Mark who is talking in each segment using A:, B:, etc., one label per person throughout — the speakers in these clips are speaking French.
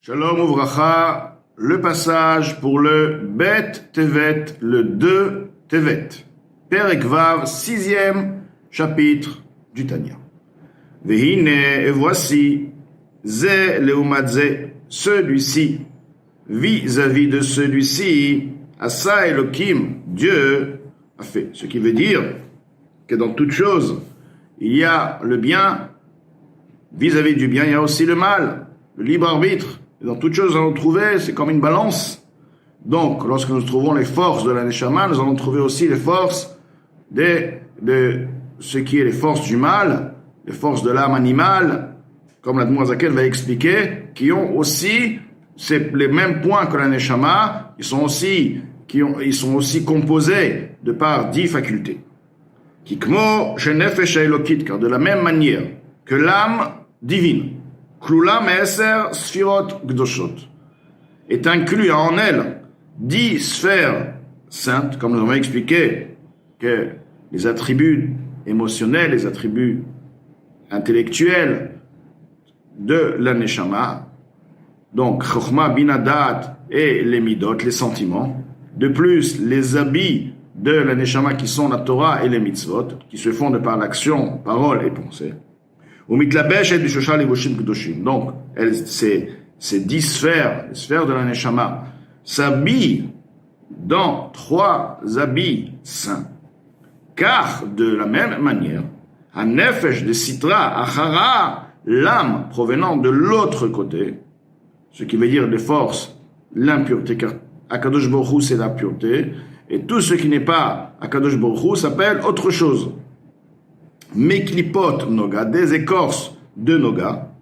A: Shalom Uvracha, le passage pour le Bet Tevet, le 2 Tevet. Perek Vav, 6e chapitre du Tanya. Vehine, et voici, Ze Leumadze, celui-ci, vis-à-vis de celui-ci, Asa Elohim, Dieu a fait. Ce qui veut dire que dans toute chose, il y a le bien, vis-à-vis du bien, il y a aussi le mal, le libre arbitre. Dans toutes choses, nous allons trouver, c'est comme une balance. Donc, lorsque nous trouvons les forces de la Neshama, nous allons trouver aussi les forces de ce qui est les forces du mal, les forces de l'âme animale, comme la Demoiselle va expliquer, qui ont aussi les mêmes points que la Neshama, ils sont aussi composés de par 10 facultés. Kikmo, Shenefesh Elokit, car de la même manière que l'âme divine, Klula Me'eser Sfirot Gdoshot, est inclus en elle 10 sphères saintes, comme nous avons expliqué que les attributs émotionnels, les attributs intellectuels de la Neshama, donc Chokhmah, Bina, Da'at et les Midot, les sentiments, de plus les habits de la Neshama qui sont la Torah et les Mitzvot, qui se font de par l'action, parole et pensée. Donc, ces 10 sphères, les sphères de la Neshama, s'habillent dans 3 habits saints. Car, de la même manière, Hanefesh de Sitra, Achara, l'âme provenant de l'autre côté, ce qui veut dire les forces, l'impureté, car Akadosh Baruch Hu c'est la pureté, et tout ce qui n'est pas Akadosh Baruch Hu s'appelle autre chose. Meklipot Noga, des écorces de Noga,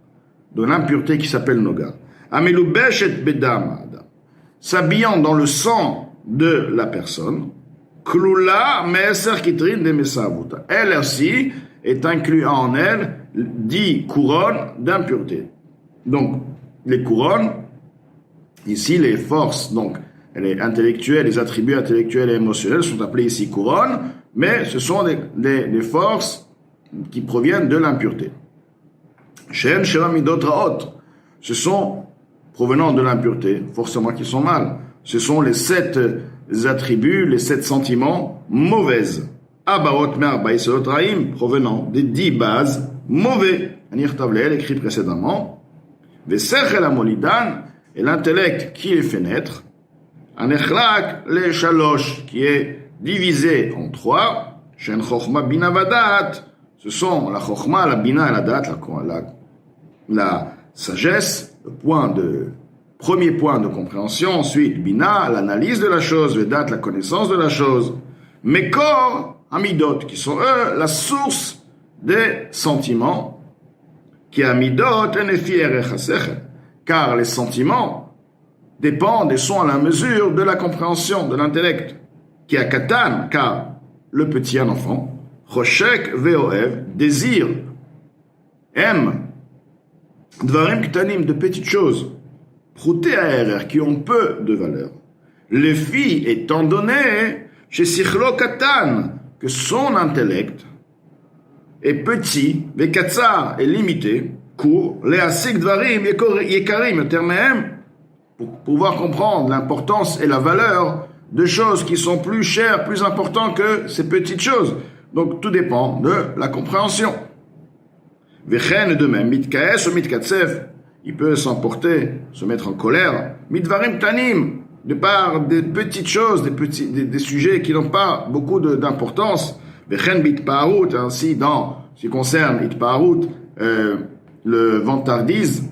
A: de l'impureté qui s'appelle Noga. Amelubeshet Bedam Adam, s'habillant dans le sang de la personne. Klula Me'eser Kitrin de Mesavuta. Elle aussi est inclue en elle 10 couronnes d'impureté. Donc, les couronnes, ici les forces, donc les intellectuelles, les attributs intellectuels et émotionnels sont appelés ici couronnes, mais ce sont des forces qui proviennent de l'impureté. Shen Sheva Midot Raot, ce sont provenant de l'impureté, forcément qui sont mal. Ce sont les 7 attributs, les 7 sentiments mauvaises. Abaot Me'arba Yesodot Raim, provenant des 10 bases mauvais. Anir Tavleel, écrit précédemment. Vesechel Amolidan, et l'intellect qui les fait naître. Anechlak le Shalosh, qui est divisé en 3. Shen Chokhmah Bina Vadat, ce sont la Chokhmah, la Bina et la Dat, la sagesse, premier point de compréhension. Ensuite, Bina, l'analyse de la chose, Vedat, la connaissance de la chose. Mekor, Amidot, qui sont eux la source des sentiments, qui Amidot, car les sentiments dépendent et sont à la mesure de la compréhension, de l'intellect, qui a Katan, car le petit un enfant, Roshek Veoev, désire, aime, Dvarim Ktanim, de petites choses, Prouté ARR, qui ont peu de valeur. Les filles, étant donné, chez Sichlo Katan, que son intellect est petit, Vekatsar est limité, court, les Asik Dvarim Yekarim, termes pour pouvoir comprendre l'importance et la valeur de choses qui sont plus chères, plus importantes que ces petites choses. Donc, tout dépend de la compréhension. Vechen, de même, mitkaes ou mitkatsef, il peut s'emporter, se mettre en colère, mitvarim tanim, de par des petites choses, des sujets qui n'ont pas beaucoup d'importance. Vechen bitpaout, ainsi, dans ce qui concerne itpaout, le vantardise,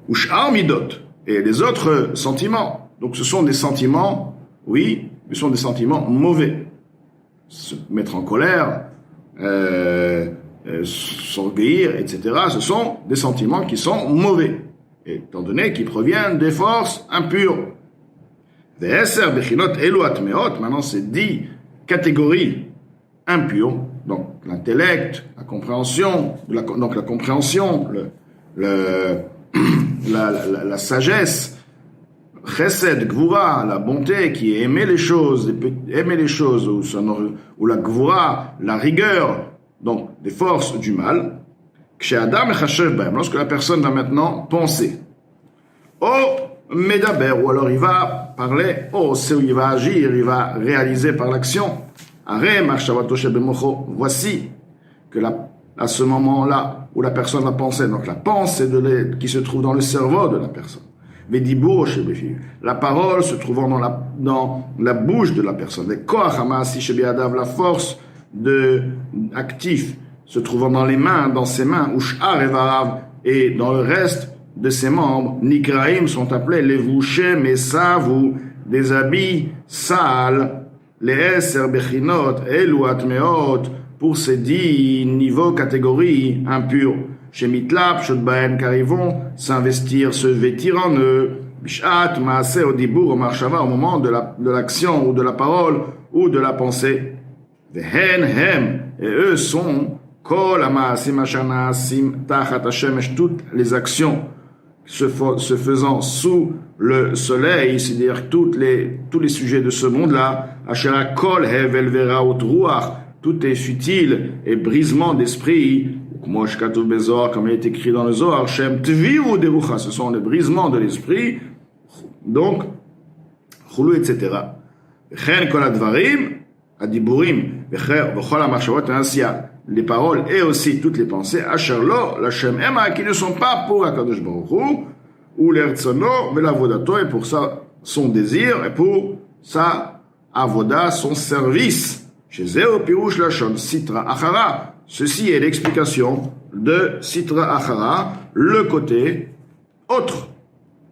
A: ou sh'ar midot, et les autres sentiments. Donc, ce sont des sentiments, oui, mais ce sont des sentiments mauvais. Se mettre en colère, s'orgueillir, etc. Ce sont des sentiments qui sont mauvais, étant donné qu'ils proviennent des forces impures. Maintenant, c'est 10 catégories impures, donc l'intellect, la compréhension, la compréhension, la sagesse, Chesed, Gvura, la bonté qui est aimer les choses, ou la Gvura, la rigueur, donc des forces du mal. Lorsque la personne va maintenant penser, Medaber, ou alors il va parler, c'est où il va agir, il va réaliser par l'action. Voici que à ce moment-là où la personne va penser, donc la pensée qui se trouve dans le cerveau de la personne. La parole se trouvant dans la bouche de la personne. La force actif se trouvant dans les mains, dans ses mains, et dans le reste de ses membres, Nikraim sont appelés les vouchés, mais savou, des habits sales, les Eser Bechinot, Eluat Meot, pour ces 10 niveaux, catégories impures. Chez Mitlap, Shodbaen, car ils vont s'investir, se vêtir en eux. Bishat, Maaseh, Odibur, Marshava, au moment de l'action, ou de la parole, ou de la pensée. Vehen, Hem, et eux sont, Kol, Amaasim, Ashanasim, Tachat, Hashemesh, toutes les actions se faisant sous le soleil, c'est-à-dire tous les sujets de ce monde-là, Ashera, Kol, Hevel, Vera, Ruach, tout est futile et brisement d'esprit. Comme il est écrit dans le Zohar, Shem Tviru Derucha, ce sont les brisements de l'esprit, donc, Chulu, etc. Chen Kol Advarim, Adiburim, Vechol HaMachshavot Ansia, les paroles et aussi toutes les pensées, Asher Lo, la Shem Ema, qui ne sont pas pour HaKadosh Baruch Hu, ou l'Ertzono, mais l'Avodato, et pour ça, son désir, et pour sa Avoda, son service. Chez Zéo Pirouche Lachon Sitra Achara. Ceci est l'explication de Sitra Achara, le côté autre.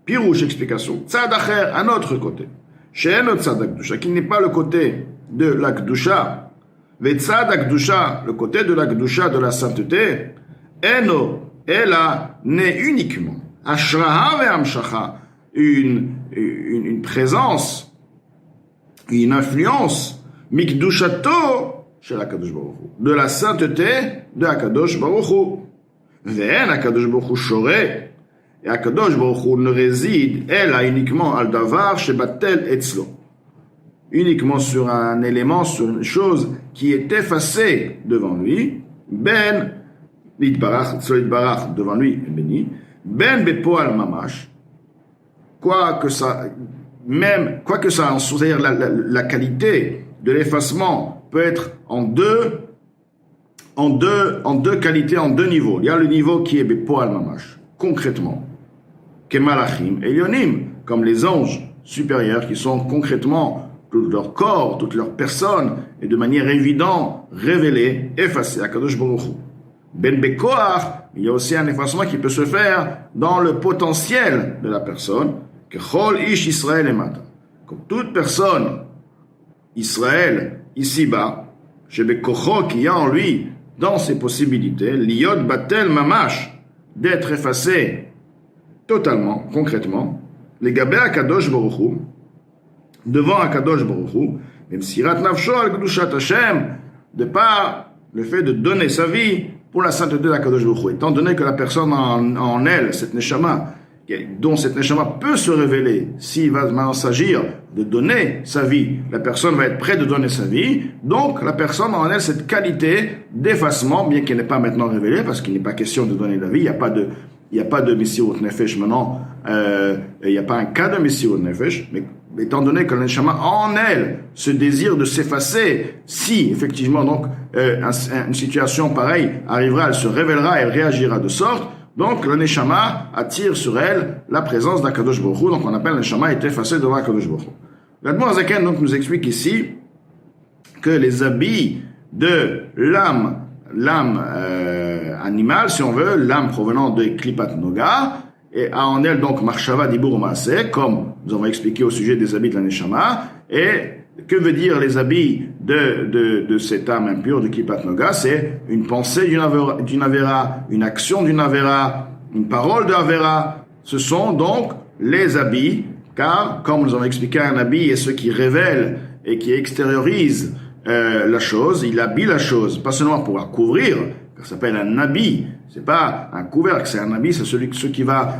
A: Pirouche, explication. Tzad Acher, un autre côté. Chez Enot Tzad Akdusha, qui n'est pas le côté de l'Akdusha. Mais Tzad Akdusha, le côté de l'Akdusha, de la sainteté. Eno, Ela, n'est uniquement. Ashraha ve Amshacha, une présence, une influence. Mikdushato chez l'Akadosh Baruch Hu, de la sainteté de Akadosh Baruch Hu. Ve'en Akadosh Baruch Hu shoreh, et Akadosh Baruch Hu ne réside, elle a uniquement al davar chez Batel etzlo, uniquement sur un élément, sur une chose qui est effacée devant lui, ben l'idbarach, devant lui est béni, ben bepoal mamash, quoi que ça, c'est-à-dire la qualité de l'effacement peut être en deux qualités, en deux niveaux. Il y a le niveau qui est Bepoal Mamash, concrètement, Kemalachim et Yonim, comme les anges supérieurs qui sont concrètement tout leur corps, toute leur personne, et de manière évidente, révélée, effacée à Kadosh Baruch Hu. Ben Bekoach, il y a aussi un effacement qui peut se faire dans le potentiel de la personne, que Chol Ish Israël et Mata. Comme toute personne Israël, ici-bas, chez Bekocho, qui a en lui, dans ses possibilités, l'Iyod Batel Mamash, d'être effacé totalement, concrètement, les Gabé Akadosh Baruch Hu, devant Akadosh Baruch Hu, même si Rat Nafsho al Gdushat Hashem, de par le fait de donner sa vie pour la sainteté d'Akadosh Baruch Hu, étant donné que la personne en elle, cette Neshama, dont cette Neshama peut se révéler, s'il va maintenant s'agir de donner sa vie, la personne va être prête de donner sa vie, donc la personne en elle cette qualité d'effacement, bien qu'elle n'est pas maintenant révélée, parce qu'il n'est pas question de donner la vie, il n'y a pas de Messirut Nefesh maintenant, il n'y a pas un cas de Messirut Nefesh, mais étant donné que la Neshama en elle ce désir de s'effacer, si effectivement donc une situation pareille arrivera, elle se révélera, elle réagira de sorte. Donc, le Neshama attire sur elle la présence d'Akadosh Baruch Hu. Donc, on appelle le Neshama est effacé devant Akadosh Baruch Hu. L'Admor Zaken donc nous explique ici que les habits de l'âme animale, si on veut, l'âme provenant de Klipat Noga, et a en elle donc Marshava Dibur Maaseh, comme nous avons expliqué au sujet des habits de la Neshama. Et que veut dire les habits de cette âme impure de Klipat Noga? C'est une pensée d'une Avera, une action d'une Avera, une parole d'Avera. Ce sont donc les habits, car, comme nous avons expliqué, un habit est ce qui révèle et qui extériorise la chose, il habille la chose, pas seulement pour la couvrir, car ça s'appelle un habit, c'est pas un couvercle, c'est un habit, c'est ce qui va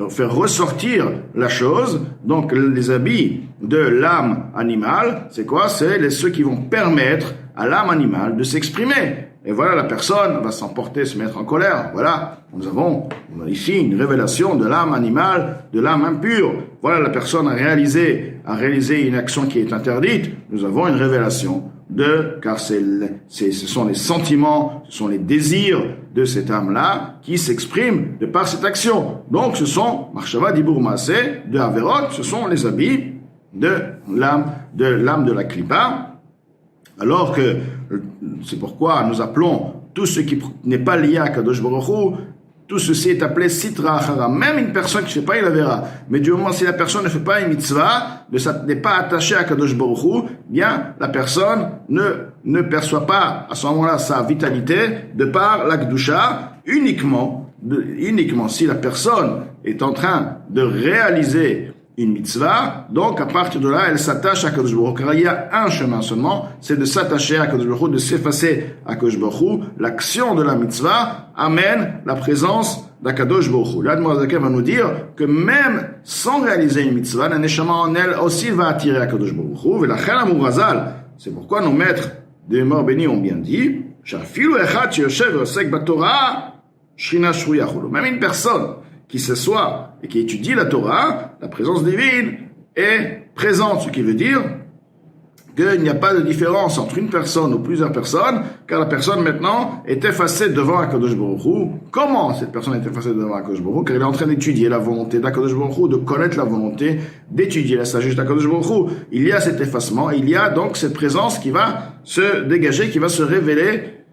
A: faire ressortir la chose. Donc les habits de l'âme animale, c'est quoi? C'est ceux qui vont permettre à l'âme animale de s'exprimer. et voilà, la personne va s'emporter, se mettre en colère. Voilà, nous avons ici une révélation de l'âme animale, de l'âme impure. Voilà, la personne a réalisé une action qui est interdite. Nous avons une révélation car ce sont les sentiments, ce sont les désirs de cette âme-là qui s'expriment de par cette action. Donc, ce sont, Marshava Dibur Maaseh, de Averot, ce sont les habits de l'âme de la Klippa. Alors que, c'est pourquoi nous appelons tout ce qui n'est pas lié à Kadosh Baruch Hu, tout ceci est appelé Sitra Achara. Même une personne qui ne fait pas, il la verra. Mais du moment si la personne ne fait pas une mitzvah, n'est pas attachée à Kadosh Baruch Hu, bien, la personne ne perçoit pas à ce moment-là sa vitalité de par la Kedusha, uniquement si la personne est en train de réaliser une mitzvah, donc à partir de là, elle s'attache à Kadosh Baruch Hu. Car il y a un chemin seulement, c'est de s'attacher à Kadosh Baruch Hu, de s'effacer à Kadosh Baruch Hu. L'action de la mitzvah amène la présence d'Akadosh Baruch Hu. L'Admor Zaken va nous dire que même sans réaliser une mitzvah, la neshama en elle aussi va attirer Akadosh Baruch Hu. Velachel Amur Hazal. C'est pourquoi nos maîtres des morts bénis ont bien dit, Shafilu echad sheyoshev ve'osek batorah, shrina shruya chulu. Même une personne qui s'assoit et qui étudie la Torah, la présence divine est présente, ce qui veut dire qu'il n'y a pas de différence entre une personne ou plusieurs personnes, car la personne maintenant est effacée devant Akadosh Baruch Hu. Comment cette personne est effacée devant Akadosh Baruch Hu? Car elle est en train d'étudier la volonté d'Akadosh Baruch Hu, de connaître la volonté, d'étudier la sagesse d'Akadosh Baruch Hu. Il y a cet effacement, il y a donc cette présence qui va se dégager, qui va se révéler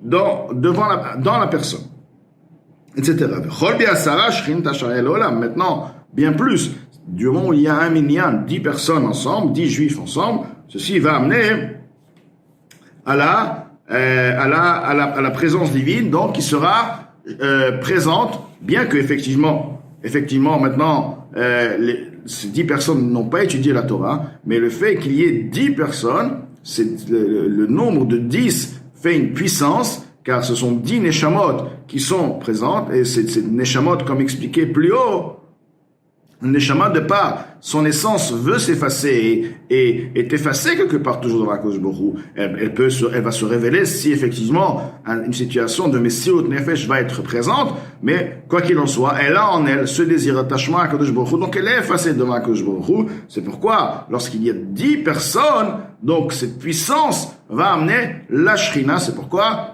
A: dans la personne, etc. Maintenant, bien plus, du moment où il y a un minyan, 10 personnes ensemble, 10 juifs ensemble, ceci va amener à la présence divine, donc qui sera présente, bien que effectivement maintenant ces 10 personnes n'ont pas étudié la Torah, mais le fait qu'il y ait 10 personnes, c'est le nombre de 10 fait une puissance, car ce sont 10 neshamot qui sont présentes, et ces neshamot, comme expliqué plus haut, le neshama de par son essence veut s'effacer et est effacée quelque part toujours dans la Akadosh Baruch Hu. Elle va se révéler si effectivement une situation de Messiut Nefesh va être présente, mais quoi qu'il en soit, elle a en elle ce désir d'attachement à Akadosh Baruch Hu, donc elle est effacée devant Akadosh Baruch Hu. C'est pourquoi lorsqu'il y a 10 personnes, donc cette puissance va amener la Shrina. C'est pourquoi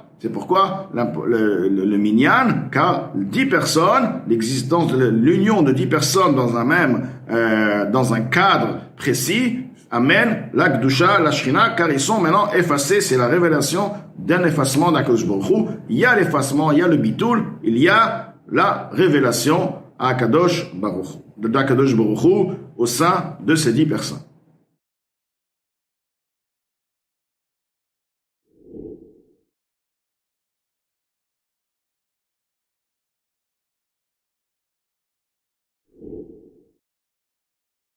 A: le minyan, car 10 personnes, l'existence de l'union de 10 personnes dans un cadre précis, amène la Kedusha, la Shrina, car ils sont maintenant effacés. C'est la révélation d'un effacement d'Akadosh Baruch Hu. Il y a l'effacement, il y a le bitul, il y a la révélation à d'Akadosh Baruch Hu au sein de ces 10 personnes.